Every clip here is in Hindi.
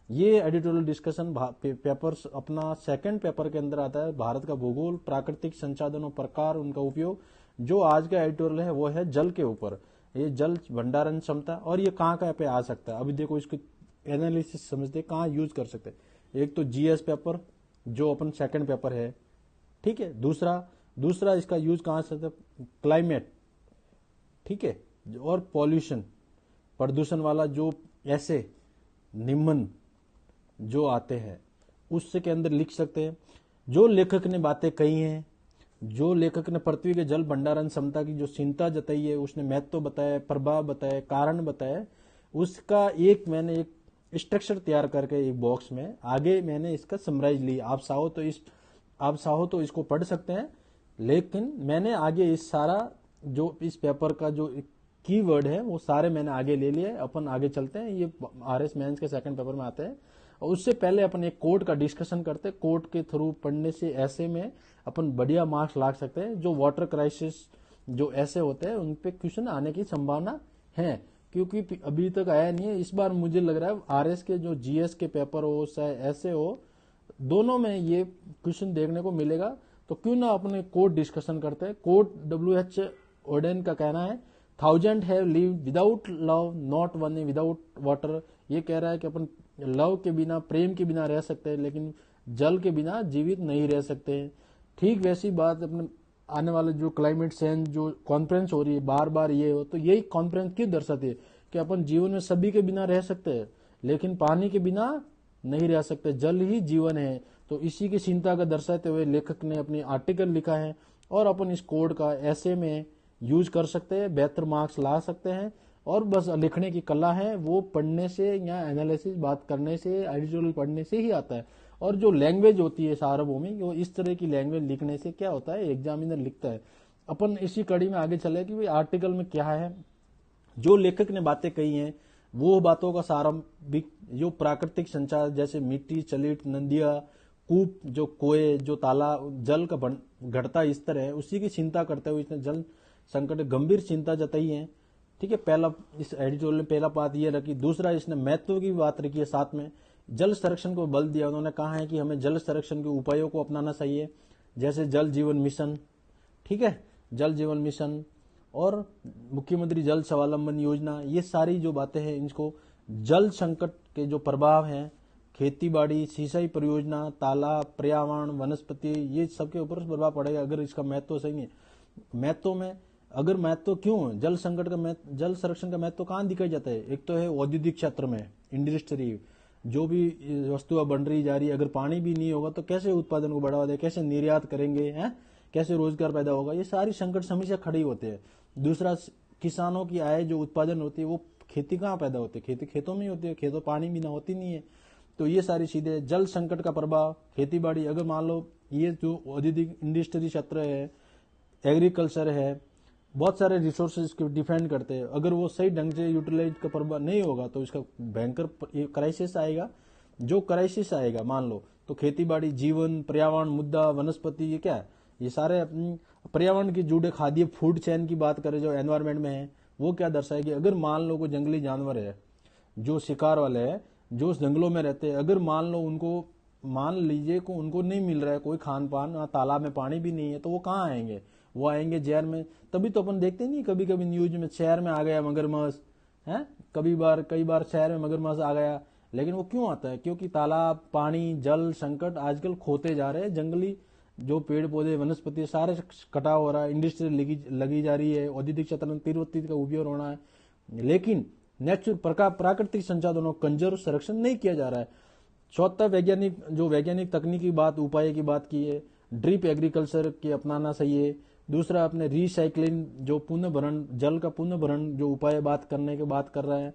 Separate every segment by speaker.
Speaker 1: ये एडिटोरियल डिस्कशन पेपर अपना सेकंड पेपर के अंदर आता है, भारत का भूगोल, प्राकृतिक संसाधनों, प्रकार, उनका उपयोग। जो आज का एडिटोरियल है वो है जल के ऊपर, ये जल भंडारण क्षमता, और ये कहाँ कहाँ पे आ सकता है। अभी देखो इसको एनालिसिस समझते कहाँ यूज कर सकते हैं। एक तो जीएस पेपर जो अपन सेकंड पेपर है, ठीक है। दूसरा दूसरा इसका यूज कहाँ से होता है, क्लाइमेट, ठीक है, और पॉल्यूशन, प्रदूषण वाला जो ऐसे निम्न जो आते हैं उससे के अंदर लिख सकते हैं। जो लेखक ने बातें कही हैं, जो लेखक ने पृथ्वी के जल भंडारण क्षमता की जो चिंता जताई है, उसने महत्व बताया, प्रभाव बताया, कारण बताया, उसका एक मैंने एक स्ट्रक्चर तैयार करके एक बॉक्स में आगे मैंने इसका समराइज ली। आप चाहो तो इसको पढ़ सकते हैं, लेकिन मैंने आगे इस सारा जो इस पेपर का जो कीवर्ड है वो सारे मैंने आगे ले लिए। अपन आगे चलते हैं, ये आरएस मेंस के सेकंड पेपर में आते हैं। और उससे पहले अपन एक कोड का डिस्कशन करते हैं। कोड के थ्रू पढ़ने से ऐसे में अपन बढ़िया मार्क्स ला सकते हैं। जो वाटर क्राइसिस जो ऐसे होते हैं उन पे क्वेश्चन आने की संभावना है, क्योंकि अभी तक आया नहीं है। इस बार मुझे लग रहा है आरएस के जो जीएस के पेपर हो चाहे ऐसे हो, दोनों में ये क्वेश्चन देखने को मिलेगा। तो क्यों ना अपने कोड डिस्कशन करते हैं। Code WH. ओडेन का कहना है, 1000 have lived without love, not one without water. ये कह रहा है कि अपन लव के बिना, प्रेम के बिना रह सकते हैं, लेकिन जल के बिना जीवित नहीं रह सकते हैं। ठीक वैसी बात अपने आने वाले जो क्लाइमेट चेंज जो कॉन्फ्रेंस हो रही है, बार बार ये हो, तो यही कॉन्फ्रेंस क्यों दर्शाती है कि अपन जीवन में सभी के बिना रह सकते हैं, लेकिन पानी के बिना नहीं रह सकते, जल ही जीवन है। तो इसी की चिंता का दर्शाते हुए लेखक ने अपनी आर्टिकल लिखा है, और अपन इस कोड का ऐसे में यूज कर सकते हैं, बेहतर मार्क्स ला सकते हैं। और बस लिखने की कला है, वो पढ़ने से या एनालिसिस बात करने से, एडिटोरियल पढ़ने से ही आता है। और जो लैंग्वेज होती है सार्वभौमिक, वो इस तरह की लैंग्वेज लिखने से क्या होता है, एग्जामिनर लिखता है। अपन इसी कड़ी में आगे चले कि भाई आर्टिकल में क्या है, जो लेखक ने बातें कही हैं वो बातों का सारंभिक जो प्राकृतिक संचार, जैसे मिट्टी, चलिट, नदियां, कूप, जो कुएं, जो तालाब, जल का घटता स्तर है, उसी की चिंता करते हुए इसने जल संकट गंभीर चिंता जताई है। ठीक है, पहला इस एडिटोरियल में पहला बात ये रखी। दूसरा इसने महत्व की बात रखी है, साथ में जल संरक्षण को बल दिया। उन्होंने कहा है कि हमें जल संरक्षण के उपायों को अपनाना चाहिए, जैसे जल जीवन मिशन, ठीक है, जल जीवन मिशन और मुख्यमंत्री जल स्वावलंबन योजना। ये सारी जो बातें हैं, इनको जल संकट के जो प्रभाव हैं, खेती बाड़ी, सिंचाई परियोजना, तालाब, पर्यावरण, वनस्पति, ये सबके ऊपर प्रभाव पड़ेगा अगर इसका महत्व सही है। महत्व में अगर महत्व क्यों, जल संकट का जल संरक्षण का महत्व कहाँ दिखाई जाता है। एक तो है औद्योगिक क्षेत्र में, इंडस्ट्री, जो भी वस्तुएं बन रही जा रही है, अगर पानी भी नहीं होगा तो कैसे उत्पादन को बढ़ावा दे, कैसे निर्यात करेंगे, हैं, कैसे रोजगार पैदा होगा, ये सारी संकट समस्या खड़ी होते हैं। दूसरा, किसानों की आय जो उत्पादन होती है वो खेती कहाँ पैदा होती है, खेती खेतों में ही होती है, खेतों पानी बिना होती नहीं है। तो ये सारी चीजें, जल संकट का प्रभाव, खेती बाड़ी, अगर मान लो ये जो औद्योगिक इंडस्ट्री क्षेत्र है, एग्रीकल्चर है, बहुत सारे रिसोर्सेज को डिफेंड करते हैं, अगर वो सही ढंग से यूटिलाइज का प्रभाव नहीं होगा तो इसका भयंकर क्राइसिस आएगा। जो क्राइसिस आएगा मान लो, तो खेती बाड़ी, जीवन, पर्यावरण मुद्दा, वनस्पति, ये क्या है, ये सारे अपनी पर्यावरण की जुड़े खाद्य फूड चेन की बात करें जो एनवायरमेंट में है, वो क्या दर्शाएगी। अगर मान लो कोई जंगली जानवर है जो शिकार वाले है, जो उस जंगलों में रहते हैं, अगर मान लो उनको, मान लीजिए को उनको नहीं मिल रहा है कोई खान पान, तालाब में पानी भी नहीं है, तो वो कहाँ आएंगे, वो आएंगे जहर में। तभी तो अपन देखते नहीं कभी कभी न्यूज में, शहर में आ गया मगरमच्छ है, कई बार शहर में मगरमच्छ आ गया। लेकिन वो क्यों आता है, क्योंकि तालाब, पानी, जल संकट आजकल खोते जा रहे हैं, जंगली जो पेड़ पौधे, वनस्पति सारे कटाव हो रहा है, इंडस्ट्री लगी जा रही है, औद्योगिक क्षेत्र में तीव्रता का उपयोग होना है, लेकिन प्राकृतिक संसाधनों कंजर्व संरक्षण नहीं किया जा रहा है। चौथा, वैज्ञानिक तकनीकी बात, उपाय की बात की है, ड्रिप एग्रीकल्चर के अपनाना चाहिए। दूसरा, अपने रिसाइकलिंग, जो पुनः भरण, जल का पुनः भरण जो उपाय बात करने के बात कर रहा है।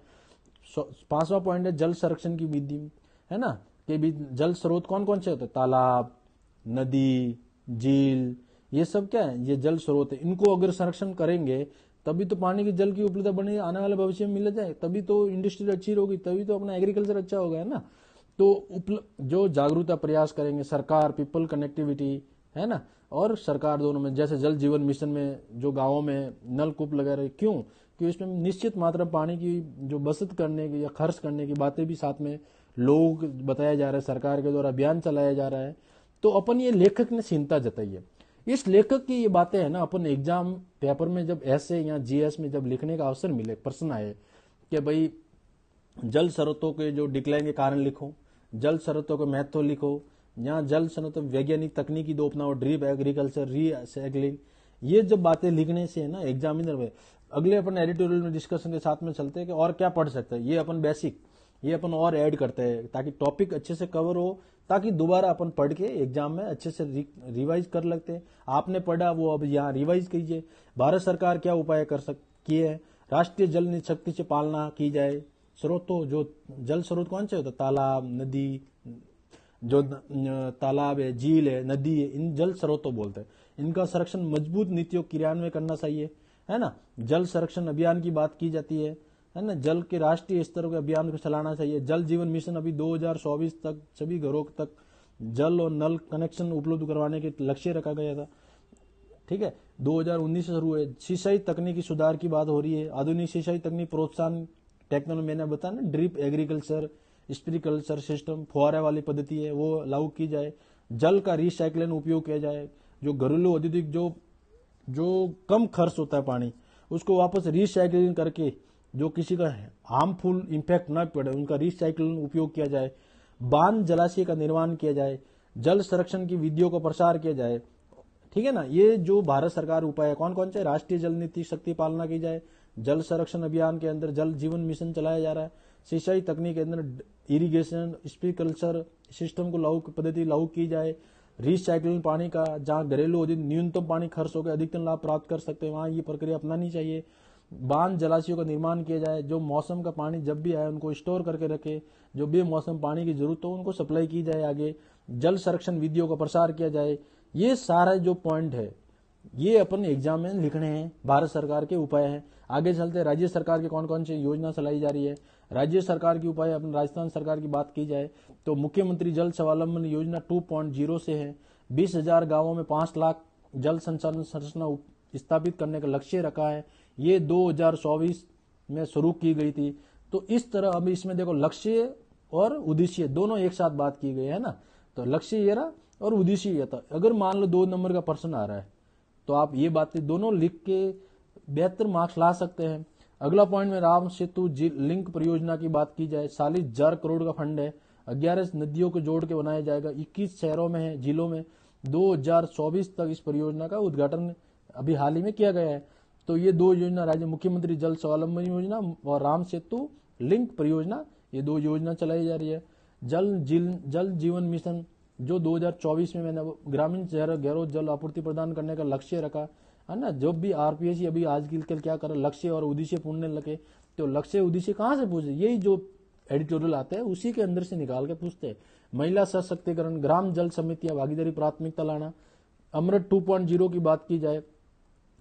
Speaker 1: पांचवा पॉइंट है जल संरक्षण की विधि, है ना, कि भी जल स्रोत कौन कौन से होते हैं, तालाब, नदी, झील, ये सब क्या है, ये जल स्रोत है। इनको अगर संरक्षण करेंगे तभी तो पानी की जल की उपलब्धता बनी आने वाले भविष्य में मिल जाए, तभी तो इंडस्ट्री अच्छी होगी, तभी तो अपना एग्रीकल्चर अच्छा होगा, है ना। तो जो जागरूकता प्रयास करेंगे सरकार, पीपल कनेक्टिविटी, है ना, और सरकार दोनों में, जैसे जल जीवन मिशन में जो गांवों में नलकूप लगा रहे, क्यों कि इसमें निश्चित मात्रा पानी की जो बचत करने की या खर्च करने की बातें भी साथ में लोग बताया जा रहा है, सरकार के द्वारा अभियान चलाया जा रहा है। तो अपन ये लेखक ने चिंता जताई है। इस लेखक की ये बातें है ना, अपन एग्जाम पेपर में जब ऐसे या जीएस में जब लिखने का अवसर मिले, प्रश्न आए कि भाई जल स्रोतों के जो डिक्लाइन के कारण लिखो, जल स्रोतों के महत्व लिखो, या जल स्रोतों वैज्ञानिक तकनीकी दो अपनाओ, ड्रिप एग्रीकल्चर, रीसाइक्लिंग, ये जब बातें लिखने से है ना एग्जामिनर में, अगले अपन एडिटोरियल में डिस्कशन के साथ में चलते हैं कि और क्या पढ़ सकते हैं, ये अपन बेसिक, ये अपन और ऐड करते हैं ताकि टॉपिक अच्छे से कवर हो, ताकि दोबारा अपन पढ़ के एग्जाम में अच्छे से रिवाइज कर लगते हैं। आपने पढ़ा वो अब यहाँ रिवाइज कीजिए। भारत सरकार क्या उपाय किए हैं, राष्ट्रीय जल शक्ति से पालना की जाए, स्रोतों जो जल स्रोत कौन से होते, तालाब, नदी, जो तालाब है, झील है, नदी है, इन जल स्रोतों बोलते हैं, इनका संरक्षण मजबूत नीतियों क्रियान्वयन करना चाहिए, है ना। जल संरक्षण अभियान की बात की जाती है ना, जल के राष्ट्रीय स्तर के अभियान को चलाना चाहिए। जल जीवन मिशन अभी 2024 तक सभी घरों तक जल और नल कनेक्शन उपलब्ध करवाने के लक्ष्य रखा गया था, ठीक है। 2019 से शुरू है। सिंचाई तकनीकी सुधार की बात हो रही है, आधुनिक सिंचाई तकनीक प्रोत्साहन टेक्नोलॉजी, मैंने बताया ना, ड्रिप एग्रीकल्चर, स्प्रिंकलर सिस्टम, फुहारे वाली पद्धति है वो लागू की जाए। जल का रिसाइक्लिंग उपयोग किया जाए, जो घरेलू औद्योगिक जो कम खर्च होता है पानी, उसको वापस रिसाइक्लिंग करके जो किसी का हार्मफुल इम्पैक्ट न पड़े उनका रिसाइक्लिंग उपयोग किया जाए। बांध जलाशय का निर्माण किया जाए, जल संरक्षण की विधियों का प्रसार किया जाए, ठीक है ना। ये जो भारत सरकार उपाय है कौन कौन से, राष्ट्रीय जल नीति शक्ति पालना की जाए, जल संरक्षण अभियान के अंदर जल जीवन मिशन चलाया जा रहा है, सिंचाई तकनीक के अंदर इरिगेशन, स्प्रिंकलर सिस्टम को पद्धति लागू की जाए, रिसाइक्लिंग पानी का, जहां घरेलू औद्योगिक न्यूनतम पानी खर्च होकर अधिकतम लाभ प्राप्त कर सकते हैं वहां ये प्रक्रिया अपनानी चाहिए। बांध जलाशयों का निर्माण किया जाए, जो मौसम का पानी जब भी आए उनको स्टोर करके रखे, जो बेमौसम पानी की जरूरत हो उनको सप्लाई की जाए आगे। जल संरक्षण विधियों का प्रसार किया जाए। ये सारा जो पॉइंट है ये अपन एग्जाम में लिखने हैं, भारत सरकार के उपाय हैं। आगे चलते राज्य सरकार के कौन कौन सी योजना चलाई जा रही है। राज्य सरकार की उपाय, अपन राजस्थान सरकार की बात की जाए तो मुख्यमंत्री जल स्वावलंबन योजना 2.0 से है। 20,000 गांवों में 5 लाख जल संसाधन संरचना स्थापित करने का लक्ष्य रखा है। ये 2024 में शुरू की गई थी। तो इस तरह अब इसमें देखो लक्ष्य और उद्देश्य दोनों एक साथ बात की गई है ना। तो लक्ष्य ये रहा और उद्देश्य ये था। अगर मान लो 2 नंबर का प्रश्न आ रहा है तो आप ये बातें दोनों लिख के बेहतर मार्क्स ला सकते हैं। अगला पॉइंट में राम सेतु लिंक परियोजना की बात की जाए, 40,000 करोड़ का फंड है, 11 नदियों को जोड़ के बनाया जाएगा, 21 शहरों में है, जिलों में। 2024 तक इस परियोजना का उद्घाटन अभी हाल ही में किया गया है। तो ये 2 योजना, राज्य मुख्यमंत्री जल स्वावलंबन योजना और राम सेतु लिंक परियोजना, ये 2 योजना चलाई जा रही है। जल जीवन मिशन जो 2024 में मैंने ग्रामीण घरों जल आपूर्ति प्रदान करने का लक्ष्य रखा है ना। जब भी आरपीएससी अभी आज कल क्या कर लक्ष्य और उद्देश्य पूछने लगे तो लक्ष्य उद्देश्य कहाँ से पूछे, यही जो एडिटोरियल आता है उसी के अंदर से निकाल के पूछते हैं। महिला सशक्तिकरण, ग्राम जल समितियां, भागीदारी प्राथमिकता लाना। अमृत 2.0 की बात की जाए,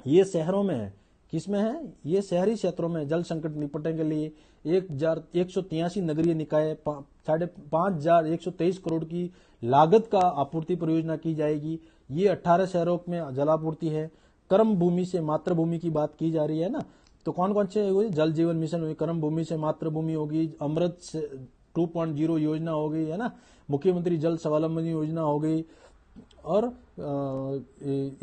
Speaker 1: ये शहरों में है, किसमें है, ये शहरी क्षेत्रों में जल संकट निपटने के लिए 1,183 नगरीय निकाय 5,123 करोड़ की लागत का आपूर्ति परियोजना की जाएगी। ये 18 शहरों में जलापूर्ति है। कर्म भूमि से मातृभूमि की बात की जा रही है ना। तो कौन कौन से हुए, जल जीवन मिशन हुई, कर्म भूमि से मातृभूमि होगी, अमृत 2.0 योजना हो गई है ना, मुख्यमंत्री जल स्वावलंबन योजना हो गई, और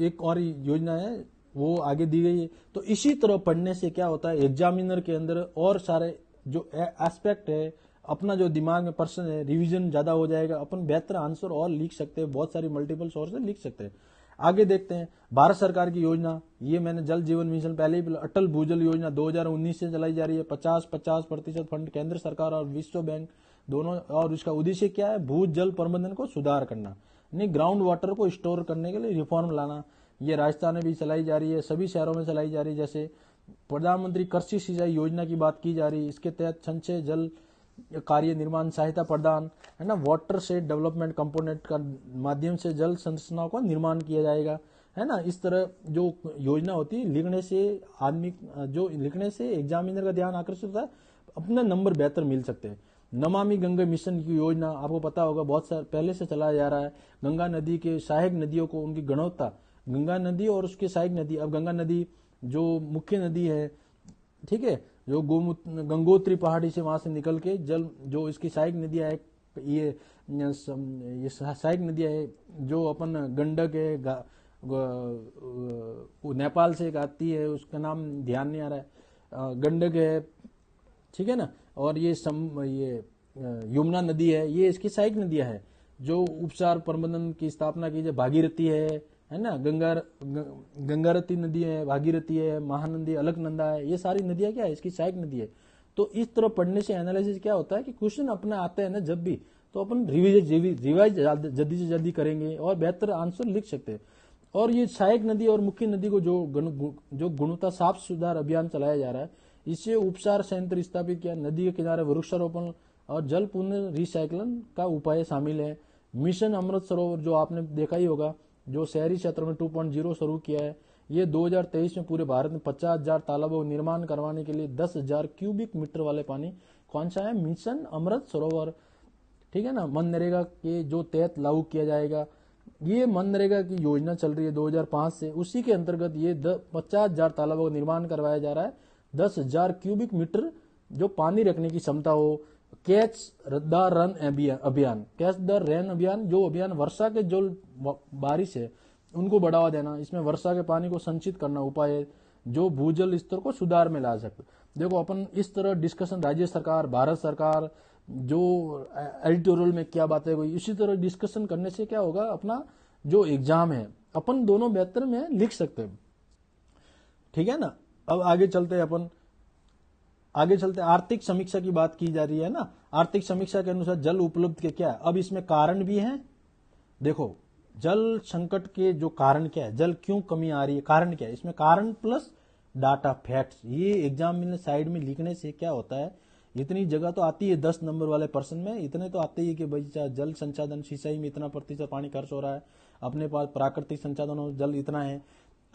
Speaker 1: एक और योजना है वो आगे दी गई है। तो इसी तरह पढ़ने से क्या होता है, एग्जामिनर के अंदर और सारे जो एस्पेक्ट है, अपना जो दिमाग में प्रश्न है, रिवीजन ज्यादा हो जाएगा, अपन बेहतर आंसर और लिख सकते हैं, बहुत सारी मल्टीपल सोर्स से लिख सकते हैं। आगे देखते हैं भारत सरकार की योजना, ये मैंने जल जीवन मिशन पहले ही, अटल भूजल योजना 2019 से चलाई जा रही है। 50% फंड केंद्र सरकार और विश्व बैंक दोनों, और इसका उद्देश्य क्या है, भूजल प्रबंधन को सुधार करना, यानी ग्राउंड वाटर को स्टोर करने के लिए रिफॉर्म लाना। ये राजस्थान में भी चलाई जा रही है, सभी शहरों में चलाई जा रही है। जैसे प्रधानमंत्री कृषि सिंचाई योजना की बात की जा रही है, इसके तहत संचय जल कार्य निर्माण सहायता प्रदान, है ना, वाटर शेड डेवलपमेंट कंपोनेंट का माध्यम से जल संरचनाओं का निर्माण किया जाएगा, है ना। इस तरह जो योजना होती है, लिखने से एग्जामिनर का ध्यान आकर्षित होता है, अपने नंबर बेहतर मिल सकते हैं। नमामि गंगा मिशन की योजना आपको पता होगा, बहुत साल पहले से चलाया जा रहा है। गंगा नदी के सहायक नदियों को उनकी गुणवत्ता, गंगा नदी और उसके सहायक नदी, अब गंगा नदी जो मुख्य नदी है, ठीक है, जो गंगोत्री पहाड़ी से वहां से निकल के जल, जो इसकी सहायक नदियां है, ये सहायक नदियां है, जो अपन गंडक है, नेपाल से एक आती है, उसका नाम ध्यान नहीं आ रहा है, गंडक है, ठीक है ना, और ये यमुना नदी है, ये इसकी सहायक नदियां है। जो उपचार प्रबंधन की स्थापना की, भागीरथी है ना, गंगारती नदी है, भागीरथी है, महानदी, अलकनंदा है, ये सारी नदियां क्या है, इसकी सहायक नदी है। तो इस तरह पढ़ने से एनालिसिस क्या होता है कि क्वेश्चन अपने आते हैं ना जब भी, तो अपन रिवाइज जल्दी से जल्दी करेंगे और बेहतर आंसर लिख सकते हैं। और ये सहायक नदी और मुख्य नदी को जो गुणवत्ता साफ सुधार अभियान चलाया जा रहा है, इससे उपचार संयंत्र स्थापित किया, नदी के किनारे वृक्षारोपण और जल पुनः रिसाइक्लन का उपाय शामिल है। मिशन अमृत सरोवर जो आपने देखा ही होगा, जो शहरी क्षेत्र में 2.0 शुरू किया है, ये 2023 में पूरे भारत में 50,000 तालाबों का निर्माण करवाने के लिए 10,000 क्यूबिक मीटर वाले पानी, कौन सा है, मिशन अमृत सरोवर, ठीक है ना, मनरेगा के जो तहत लागू किया जाएगा। ये मनरेगा की योजना चल रही है 2005 से, उसी के अंतर्गत ये 50,000 तालाबों का निर्माण करवाया जा रहा है। 10,000 क्यूबिक मीटर जो पानी रखने की क्षमता हो। कैच द रन अभियान, कैच द रेन अभियान, जो अभियान वर्षा के जो बारिश है उनको बढ़ावा देना, इसमें वर्षा के पानी को संचित करना उपाय है, जो भूजल स्तर को सुधार में ला सकते। देखो अपन इस तरह डिस्कशन, राज्य सरकार, भारत सरकार, जो एडिटोरियल में क्या बातें हुई, इसी तरह डिस्कशन करने से क्या होगा, अपना जो एग्जाम है अपन दोनों बेहतर में लिख सकते हैं, ठीक है ना। अब आगे चलते आर्थिक समीक्षा की बात की जा रही है ना। आर्थिक समीक्षा के अनुसार जल उपलब्ध के क्या है, अब इसमें कारण भी है। देखो जल संकट के जो कारण क्या है, जल क्यों कमी आ रही है, कारण क्या है, इसमें कारण प्लस डाटा फैक्ट्स, ये एग्जाम में साइड में लिखने से क्या होता है, इतनी जगह तो आती है 10 नंबर वाले पर्सन में, इतने तो आते ही कि भाई जल संसाधन सिंचाई में इतना प्रतिशत पानी खर्च हो रहा है, अपने पास प्राकृतिक संसाधनों जल इतना है।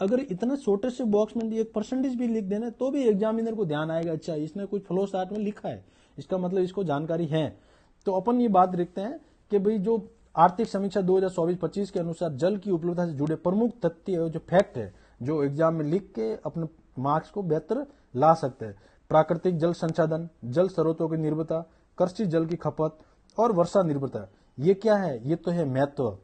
Speaker 1: अगर इतना छोटे से बॉक्स में एक परसेंटेज भी लिख देना तो भी एग्जामिनर को ध्यान आएगा, अच्छा इसने कुछ फ्लो चार्ट में लिखा है, इसका मतलब इसको जानकारी है। तो अपन ये बात देखते हैं कि भाई जो आर्थिक समीक्षा 2024-25 के अनुसार जल की उपलब्धता से जुड़े प्रमुख तथ्य जो फैक्ट है, जो एग्जाम में लिख के अपने मार्क्स को बेहतर ला सकते हैं। प्राकृतिक जल संसाधन, जल स्रोतों की निर्भरता, कृषि जल की खपत और वर्षा निर्भरता, ये क्या है, ये तो है महत्व,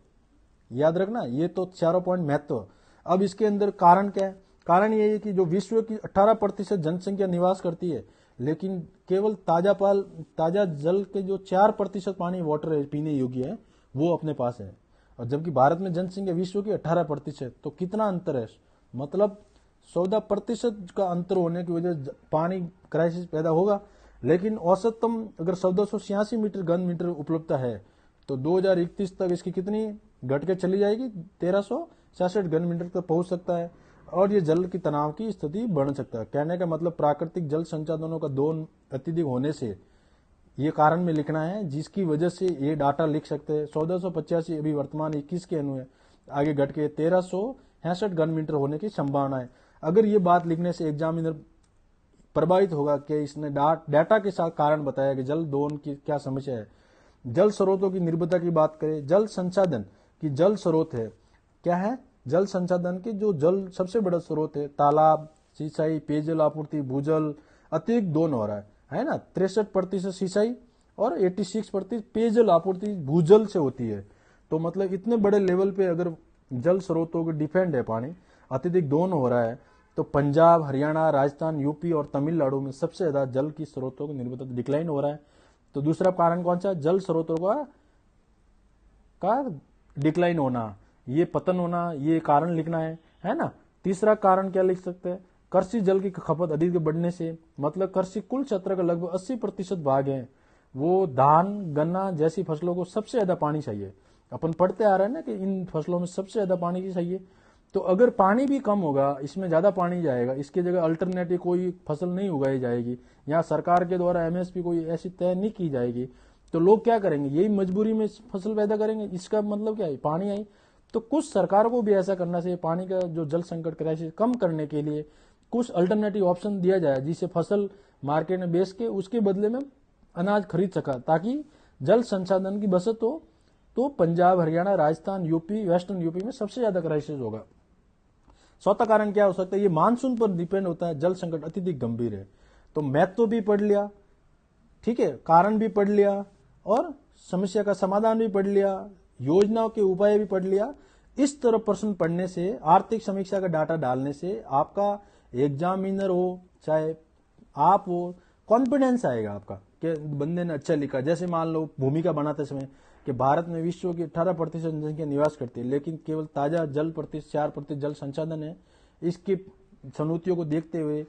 Speaker 1: याद रखना, ये तो चारों पॉइंट महत्व। अब इसके अंदर कारण क्या है, कारण ये है कि जो विश्व की 18% जनसंख्या निवास करती है, लेकिन केवल ताजा जल के जो 4% पानी वाटर है पीने योग्य है वो अपने पास है, और जबकि भारत में जनसंख्या विश्व की 18%, तो कितना अंतर है, मतलब 14% का अंतर होने की वजह से पानी क्राइसिस पैदा होगा। लेकिन औसतम अगर 1486 मीटर घन मीटर उपलब्धता है तो 2031 तक इसकी कितनी घट के चली जाएगी, 1366 घन मीटर तक पहुंच सकता है, और ये जल की तनाव की स्थिति बढ़ सकता है। कहने का मतलब प्राकृतिक जल संसाधनों का दोहन अत्यधिक होने से ये कारण में लिखना है, जिसकी वजह से ये डाटा लिख सकते हैं। 1485 अभी वर्तमान 21 के अनुसार आगे घट के 1366 घन मीटर होने की संभावना है। अगर ये बात लिखने से एग्जामिनर प्रभावित होगा कि इसने डाटा के साथ कारण बताया कि जल दोहन की क्या समस्या है। जल स्रोतों की निर्भरता की बात करें, जल संसाधन की जल स्रोत है, क्या है, जल संसाधन के जो जल सबसे बड़ा स्रोत है, तालाब, सिंचाई, पेयजल आपूर्ति, भूजल अतिरिक्त दोहन हो रहा है ना। 63% सिंचाई और 86% पेयजल आपूर्ति भूजल से होती है। तो मतलब इतने बड़े लेवल पे अगर जल स्रोतों के डिपेंड है पानी, अत्यधिक दोहन हो रहा है, तो पंजाब, हरियाणा, राजस्थान, यूपी और तमिलनाडु में सबसे ज्यादा जल की स्रोतों की निर्भरता डिक्लाइन हो रहा है। तो दूसरा कारण कौन सा, जल स्रोतों का डिक्लाइन होना, ये पतन होना, ये कारण लिखना है ना। तीसरा कारण क्या लिख सकते हैं, कृषि जल की खपत अधिक बढ़ने से, मतलब कृषि कुल क्षेत्र का लगभग 80% भाग है, वो धान, गन्ना जैसी फसलों को सबसे ज्यादा पानी चाहिए। अपन पढ़ते आ रहे हैं ना कि इन फसलों में सबसे ज्यादा पानी की चाहिए। तो अगर पानी भी कम होगा, इसमें ज्यादा पानी जाएगा, इसकी जगह अल्टरनेटिव कोई फसल नहीं उगाई जाएगी, या सरकार के द्वारा एमएसपी कोई ऐसी तय नहीं की जाएगी, तो लोग क्या करेंगे, यही मजबूरी में फसल पैदा करेंगे। इसका मतलब क्या है, पानी आई। तो कुछ सरकार को भी ऐसा करना चाहिए, पानी का जो जल संकट क्राइसिस कम करने के लिए कुछ अल्टरनेटिव ऑप्शन दिया जाए, जिसे फसल मार्केट में बेच के उसके बदले में अनाज खरीद सका, ताकि जल संसाधन की बचत हो। तो Punjab, Haryana, Rajasthan, UP, western UP में सबसे ज्यादा क्राइसिस होगा। चौथा कारण क्या हो सकता है, ये मानसून पर डिपेंड होता है, जल संकट अत्यधिक गंभीर है। तो महत्व भी पढ़ लिया, ठीक है, कारण भी पढ़ लिया और समस्या का समाधान भी पढ़ लिया, योजनाओं के उपाय भी पढ़ लिया। इस तरह प्रश्न पढ़ने से, आर्थिक समीक्षा का डाटा डालने से आपका एग्जामिनर हो चाहे आप हो, कॉन्फिडेंस आएगा आपका कि बंदे ने अच्छा लिखा। जैसे मान लो भूमिका बनाते समय कि भारत में विश्व की 18% जनसंख्या निवास करती है, लेकिन केवल ताजा जल 4% जल संसाधन है। इसकी चुनौतियों को देखते हुए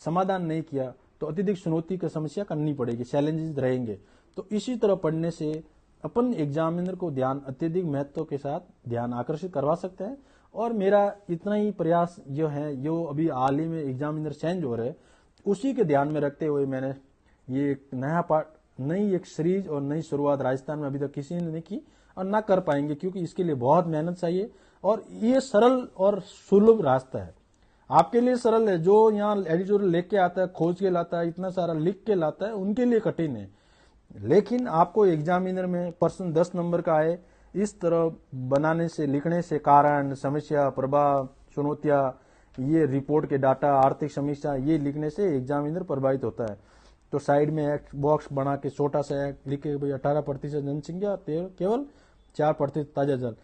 Speaker 1: समाधान नहीं किया तो अत्यधिक चुनौती की समस्या करनी पड़ेगी, चैलेंजेस रहेंगे। तो इसी तरह पढ़ने से अपन एग्जामिनर को ध्यान अत्यधिक महत्व के साथ ध्यान आकर्षित करवा सकते हैं। और मेरा इतना ही प्रयास जो है, जो अभी हाल ही में एग्जामिनर चेंज हो रहे हैं, उसी के ध्यान में रखते हुए मैंने ये एक नया पार्ट, नई एक सीरीज और नई शुरुआत राजस्थान में अभी तक किसी ने नहीं की और ना कर पाएंगे, क्योंकि इसके लिए बहुत मेहनत चाहिए। और ये सरल और सुलभ रास्ता है, आपके लिए सरल है। जो यहाँ एडिटोरियल लेके आता है, खोज के लाता है, इतना सारा लिख के लाता है, उनके लिए कठिन है। लेकिन आपको एग्जामिनर में प्रश्न 10 नंबर का आए, इस तरह बनाने से, लिखने से, कारण, समस्या, प्रभाव, चुनौतियां, ये रिपोर्ट के डाटा, आर्थिक समीक्षा, ये लिखने से एग्जामिनर प्रभावित होता है। तो साइड में एक बॉक्स बना के छोटा सा लिखे भाई 18% जनसंख्या, केवल 4% ताजा जल।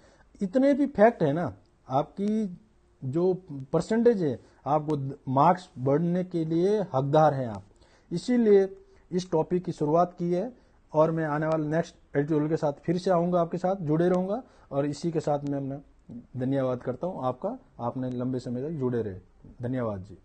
Speaker 1: इतने भी फैक्ट है ना, आपकी जो परसेंटेज है, आपको मार्क्स बढ़ने के लिए हकदार हैं आप। इसीलिए इस टॉपिक की शुरुआत की है और मैं आने वाले नेक्स्ट एडिटोरियल के साथ फिर से आऊंगा, आपके साथ जुड़े रहूंगा। और इसी के साथ मैं धन्यवाद करता हूं आपका, आपने लंबे समय तक जुड़े रहे। धन्यवाद जी।